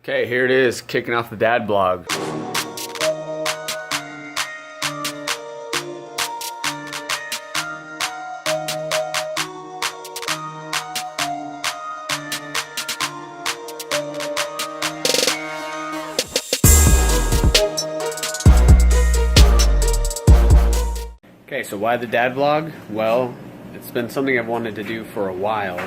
Okay, here it is, kicking off the dad blog. Okay, so why the dad vlog? Well, it's been something I've wanted to do for a while.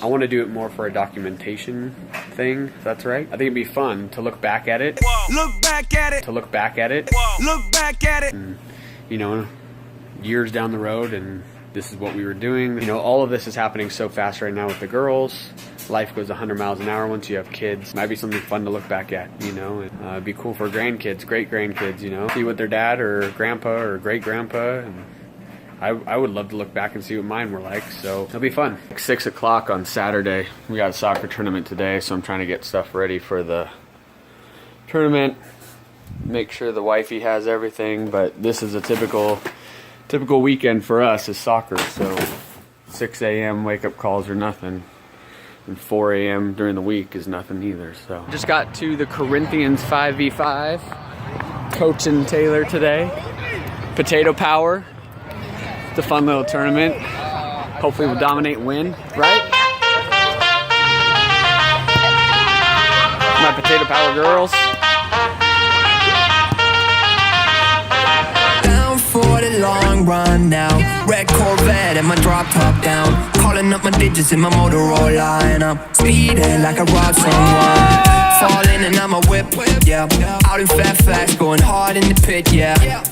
I want to do it more for a documentation thing, if that's right. I think it'd be fun to look back at it. Look back at it. To look back at it. Look back at it. And, you know, years down the road, and this is what we were doing. You know, all of this is happening so fast right now with the girls. Life goes 100 miles an hour once you have kids. Might be something fun to look back at, you know. It'd be cool for grandkids, great-grandkids, you know. See what their dad or grandpa or great-grandpa, and I would love to look back and see what mine were like, so it'll be fun. 6 o'clock on Saturday. We got a soccer tournament today, so I'm trying to get stuff ready for the tournament. Make sure the wifey has everything, but this is a typical weekend for us is soccer, so 6 a.m. wake-up calls are nothing. And 4 a.m. during the week is nothing either, so. Just got to the Corinthians 5v5. Coaching Taylor today. Potato Power. It's a fun little tournament. Hopefully we'll dominate and win, right? My Potato Power girls. Down for the long run now. Red Corvette and my drop top down. Calling up my digits in my Motorola, and I'm speeding like I robbed someone. Falling and I'm a whip, yeah. Out in fast, going hard in the pit, yeah.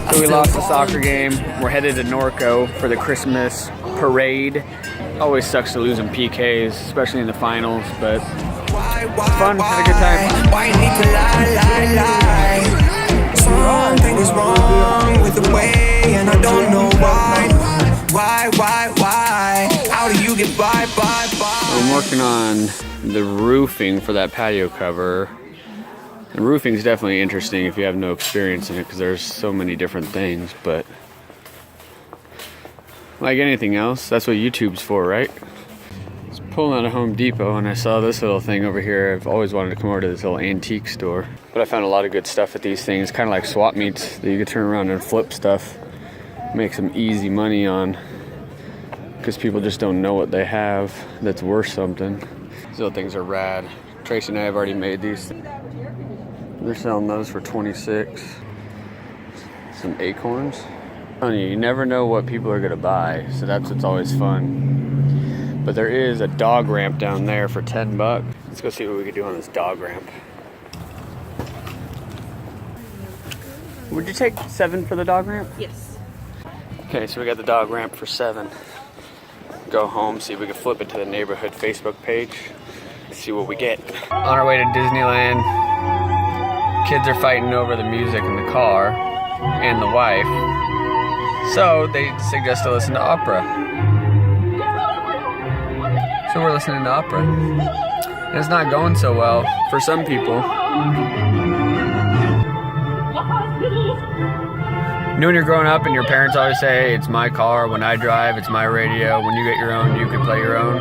So we lost the soccer game. We're headed to Norco for the Christmas parade. Always sucks to lose in PKs, especially in the finals, but fun, had a good time. Why you need to lie? Something is wrong with the way, and I don't know why. Why? How do you get by? I'm working on the roofing for that patio cover. The roofing is definitely interesting if you have no experience in it, because there's so many different things, but like anything else, that's what YouTube's for, right? I was pulling out of Home Depot and I saw this little thing over here. I've always wanted to come over to this little antique store, but I found a lot of good stuff at these things, kind of like swap meets that you could turn around and flip stuff, make some easy money on, because people just don't know what they have that's worth something. These little things are rad. Tracy and I have already made these. They're selling those for 26. Some acorns. You never know what people are gonna buy, so that's what's always fun. But there is a dog ramp down there for 10 bucks. Let's go see what we can do on this dog ramp. Would you take 7 for the dog ramp? Yes. Okay, so we got the dog ramp for 7. Go home, see if we can flip it to the neighborhood Facebook page. See what we get. On our way to Disneyland. Kids are fighting over the music in the car and the wife. So they suggest to listen to opera. So we're listening to opera. And it's not going so well for some people. You know when you're growing up and your parents always say, hey, it's my car, when I drive, it's my radio, when you get your own, you can play your own.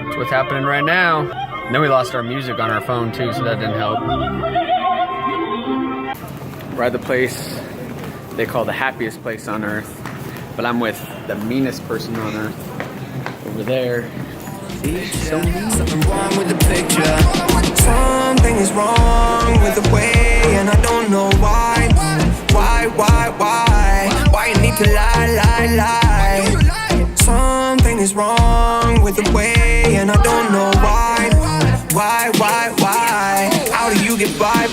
That's what's happening right now. And then we lost our music on our phone too, so that didn't help. We're at the place they call the happiest place on earth, but I'm with the meanest person on earth over there. See, so mean. Something wrong with the picture. Something is wrong with the way, and I don't know why. Why you need to lie? Something is wrong with the way, and I don't know why. How do you get by?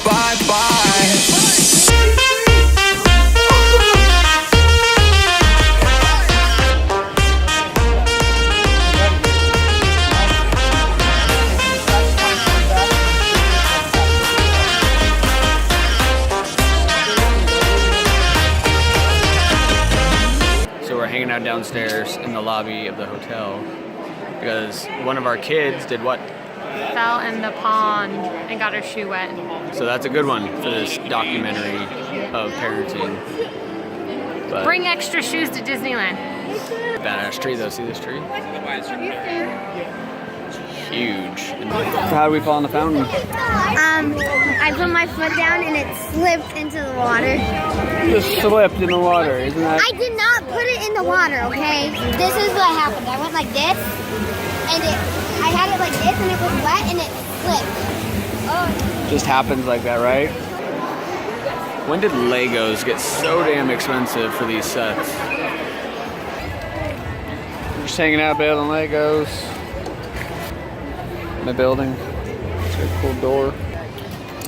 Hanging out downstairs in the lobby of the hotel because one of our kids did what? Fell in the pond and got her shoe wet. So that's a good one for this documentary of parenting. But bring extra shoes to Disneyland. Badass tree though, see this tree? huge. So how do we fall in the fountain? I put my foot down and it slipped into the water. Just slipped in the water, isn't that? I did not put it in the water, okay? This is what happened. I went like this, and I had it like this, and it was wet, and it slipped. Oh. Just happens like that, right? When did Legos get so damn expensive for these sets? We're just hanging out building Legos. My building. It's got a cool door.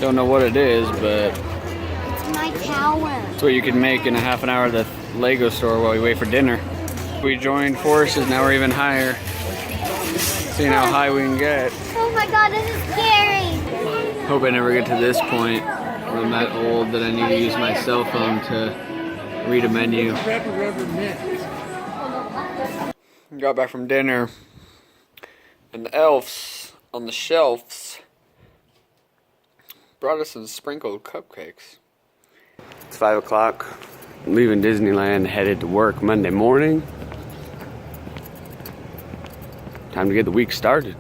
Don't know what it is, but It's my tower. it's what you can make in a half an hour at the Lego store while we wait for dinner. We joined forces, now we're even higher. Seeing how high we can get. Oh my god, this is scary. Hope I never get to this point where I'm that old that I need to use my cell phone to read a menu. Got back from dinner, and the elves on the shelves brought us some sprinkled cupcakes. It's 5 o'clock. Leaving Disneyland, headed to work Monday morning. Time to get the week started.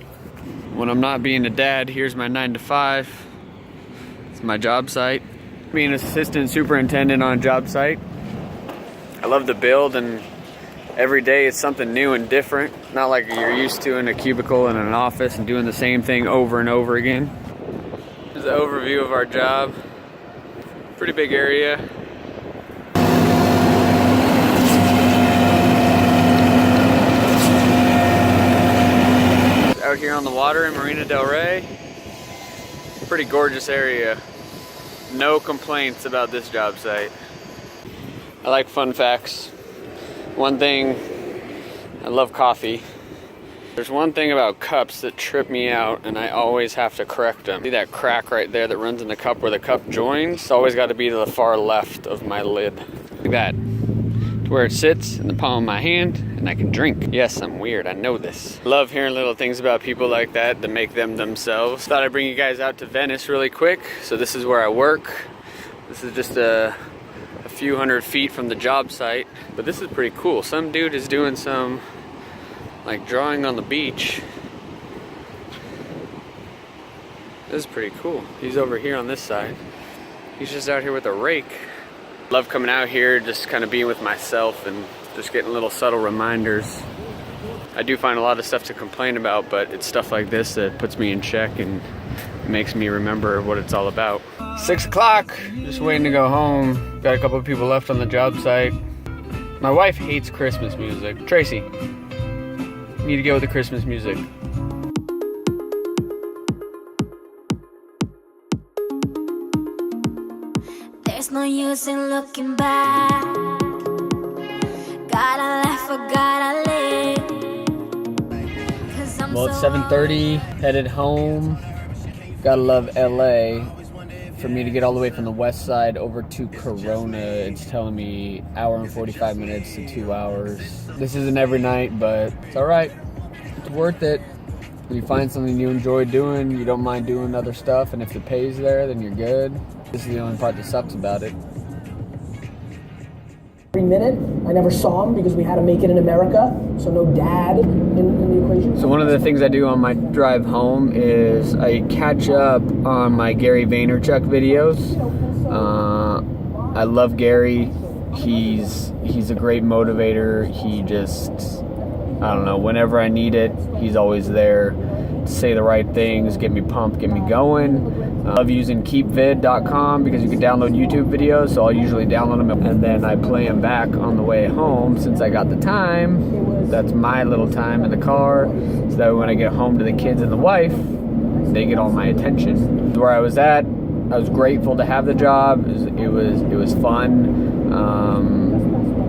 When I'm not being a dad, here's my 9 to 5. It's my job site. Being an assistant superintendent on a job site. I love the build, and every day it's something new and different. Not like you're used to in a cubicle in an office and doing the same thing over and over again. Here's an overview of our job. Pretty big area. Out here on the water in Marina del Rey. Pretty gorgeous area. No complaints about this job site. I like fun facts. One thing, I love coffee. There's one thing about cups that trip me out, and I always have to correct them. See that crack right there that runs in the cup where the cup joins? It's always got to be to the far left of my lid. Like that. To where it sits in the palm of my hand, and I can drink. Yes, I'm weird, I know this. Love hearing little things about people like that make them themselves. Thought I'd bring you guys out to Venice really quick. So this is where I work. This is just a few hundred feet from the job site, but this is pretty cool. Some dude is doing some like drawing on the beach. This is pretty cool. He's over here on this side. He's just out here with a rake. Love coming out here, just kind of being with myself and just getting little subtle reminders. I do find a lot of stuff to complain about, but it's stuff like this that puts me in check and makes me remember what it's all about. 6 o'clock, just waiting to go home. Got a couple of people left on the job site. My wife hates Christmas music. Tracy, you need to go with the Christmas music. There's no use in looking back. Gotta laugh or gotta live. Well, it's 7:30, headed home. Gotta love LA. For me to get all the way from the west side over to Corona, it's telling me hour and 45 minutes to 2 hours. This isn't every night, but it's alright. It's worth it. If you find something you enjoy doing, you don't mind doing other stuff, and if the pay's there, then you're good. This is the only part that sucks about it. Every minute, I never saw him because we had to make it in America, so no dad in the equation. So one of the things I do on my drive home is I catch up on my Gary Vaynerchuk videos. I love Gary. He's a great motivator. He just, I don't know, whenever I need it, he's always there to say the right things, get me pumped, get me going. I love using keepvid.com because you can download YouTube videos, so I'll usually download them and then I play them back on the way home since I got the time. That's my little time in the car, so that when I get home to the kids and the wife, they get all my attention. Where I was at, I was grateful to have the job. It was fun.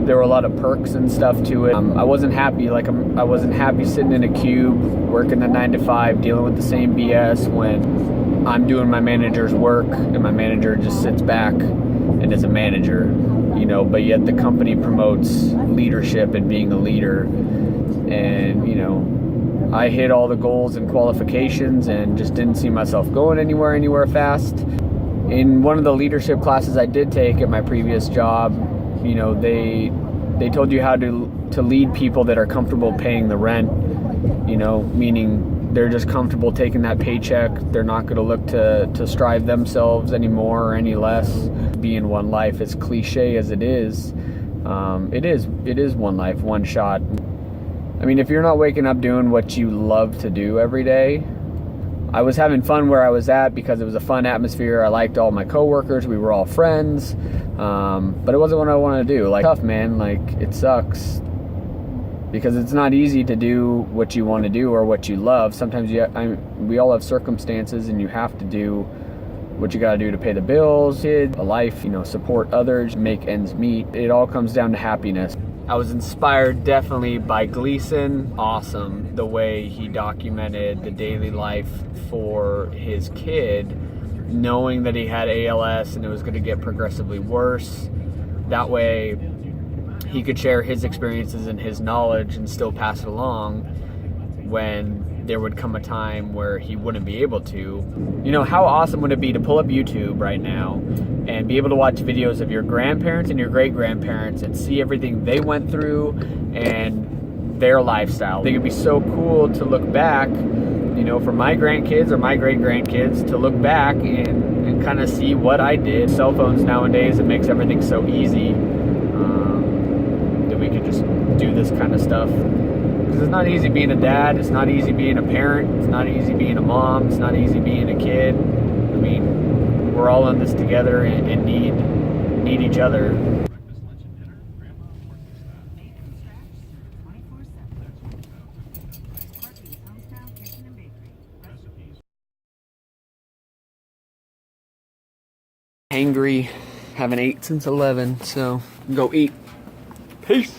There were a lot of perks and stuff to it. I wasn't happy. I wasn't happy sitting in a cube, working the 9 to 5, dealing with the same BS when I'm doing my manager's work and my manager just sits back and is a manager, you know. But yet the company promotes leadership and being a leader, and you know, I hit all the goals and qualifications and just didn't see myself going anywhere fast. In one of the leadership classes I did take at my previous job, you know, they told you how to lead people that are comfortable paying the rent, you know, meaning they're just comfortable taking that paycheck. They're not going to look to strive themselves anymore or any less. Being one life, as cliche as it is one life, one shot. I mean, if you're not waking up doing what you love to do every day, I was having fun where I was at because it was a fun atmosphere. I liked all my coworkers. We were all friends. But it wasn't what I wanted to do. Like, tough, man. Like, it sucks because it's not easy to do what you want to do or what you love. Sometimes we all have circumstances, and you have to do what you got to do to pay the bills, a life, support others, make ends meet. It all comes down to happiness. I was inspired definitely by Gleason. Awesome the way he documented the daily life for his kid, knowing that he had ALS and it was going to get progressively worse. That way he could share his experiences and his knowledge and still pass it along when there would come a time where he wouldn't be able to. How awesome would it be to pull up YouTube right now and be able to watch videos of your grandparents and your great-grandparents and see everything they went through and their lifestyle? I think it'd be so cool to look back, for my grandkids or my great-grandkids to look back and kind of see what I did. Cell phones nowadays, it makes everything so easy that we could just do this kind of stuff. Because it's not easy being a dad, it's not easy being a parent, it's not easy being a mom, it's not easy being a kid. I mean, we're all in this together and need each other. Hangry, haven't ate since 11, so go eat. Peace.